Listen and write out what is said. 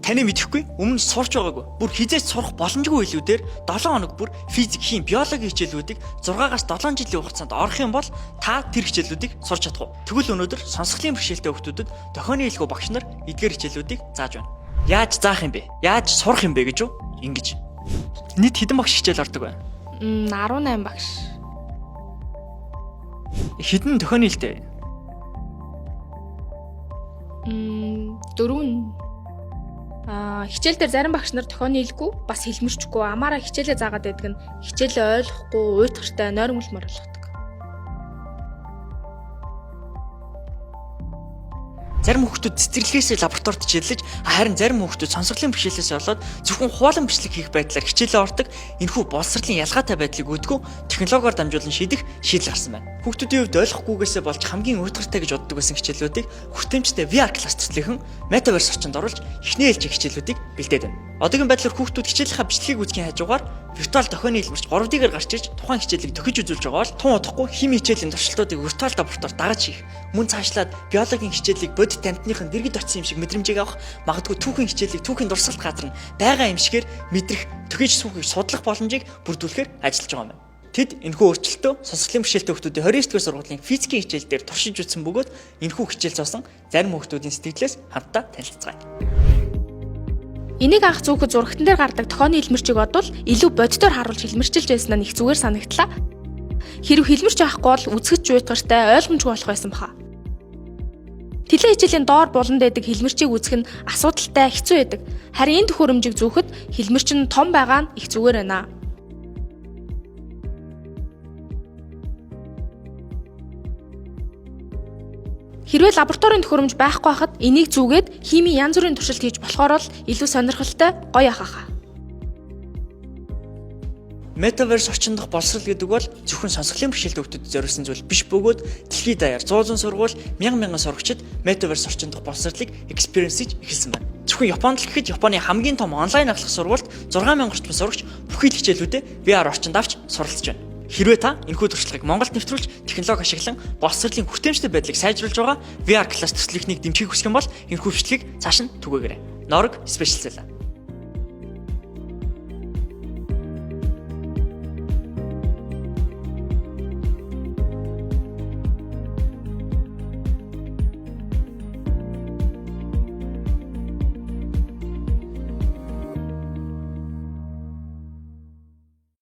Таны мэдэхгүй өмнө сурч байгаагүй. Бүр хизээч сурах боломжгүй хэлүүдээр 7 хоног бүр физик, хим, биологи хичээлүүдийг 6-аас 7 жилийн хугацаанд орох юм бол та тэр хичээлүүдийг сурч чадах уу? Тэгвэл өнөөдөр сонсголын бэрхшээлтэй хүүхдүүдэд дохионы хэлхүү багш нар эдгээр хичээлүүдийг зааж байна. Яаж заах юм бэ? Яаж сурах юм бэ гэж юу? Ингэж. Нийт хэдэн багш хичээл ордог вэ? 18 багш. Хэдэн дохионы хэлтэй? 4. Хичээл дээр зарим багш нар дохионы хэлгүй, бас хэлмэрчгүй амаараа хичээлээ заагаад байдаг нь хичээлээ ойлгохгүй, уйтгартай, нойрмолмор болгодог. Зарим хүүхдүүд цэцэрлэгээс лабораторид хичээллэж, харин зарим хүүхдүүд сонсголын бэрхшээлээс болоод зөвхөн хуваалан бичлэг хийх байдлаар хичээлээ ордог. Энэхүү боловсролын ялгаатай байдлыг үүдгүү технологиор дамжуулан шийдэх шийдэл гарсан байна. Хүүхдүүдийн хувьд ойлгохгүйгээсээ болж хамгийн уйтгартай гэж боддог байсан хичээлүүдийг хүртээмжтэй VR класс төслийнхэн Metaverse орчинд оруулж эхний ээлжийн хичээлүүдийг бэлдээд байна. Одоогийн байдлаар хүүхдүүд хичээлийнхаа бичлэгийг үзхийн хажуугаар виртуал дохионы хэлбэрч 3D-гээр гарч ирж тухайн хичээлийг төхөж үзүүлж байгаа бол тун удахгүй хими хичээлийн туршилтуудыг виртуал лабораторид дагаж хийх, мөн цаашлаад биологийн хичээлийг бодит амьтныхын дэргэд очсон юм шиг мэдрэмжийг авах, магадгүй түүхийн хичээлийг түүхийн дурсгалт газар нь байгаа юм шигээр мэдрэх, төхөж сүүхийг судлах боломжийг бүрдүүлэхээр ажиллаж байгаа юм байна. Тэд энэхүү өөрчлөлтөө сонсголын бэрхшээлтэй хүүхдүүдийн 29-р сургуулийн физикийн хичээл дээр туршиж үзсэн бөгөөд энэхүү хичээл зоосон зарим хүүхдүүдийн сэтгэлээс хамтдаа танилцгаая. Энийг анх зүүхэд зурагтан дээр гардаг дохионы хэлмэрчийг бодвол илүү бодитоор харуулж хэлмэрчилж байсан нь их зүгээр санагдлаа. Хэрв хэлмэрч авахгүй бол үзэгч уйтгартай ойлгомжгүй болох байсан баха. Теле хичээлийн доор буланд байдаг хэлмэрчийг үзэх нь асуудалтай хэцүү байдаг. Харин энэ төхөөрөмжийг зүүхэд хэлмэрч нь том байгаа нь их зүгээр байна. Хэрвээ лабораторийн төхөөрөмж байхгүй байхад энийг зүүгээд химийн янз бүрийн туршилт хийж болохоор л илүү сонирхолтой гоё ахаа. Metaverse орчин дахь боловсрол гэдэг бол зөвхөн сонсголын бэрхшээлтэй хүүхдэд зориулсан зүйл биш бөгөөд дэлхийд даяар 100 сургууль, 1000 сурагчид Metaverse орчин дахь боловсролыг экспириенсэж эхэлсэн байна. Зөвхөн Японд л гэхэд Японы хамгийн том онлайн ахлах сургуульд 6000 орчим сурагч бүхий л хичээлүүдэд VR орчинд авч суралцж байна. Хэрвээ та энэхүү туршлагыг Монголд нэвтрүүлж технологи ашиглан боловсролын хүртээмжтэй байдлыг сайжруулж байгаа VR класс төслийнхнийг дэмжихийг хүсэх юм бол энэхүү бичлэгийг цааш нь түгээгээрэй. Норог спешиализлаа.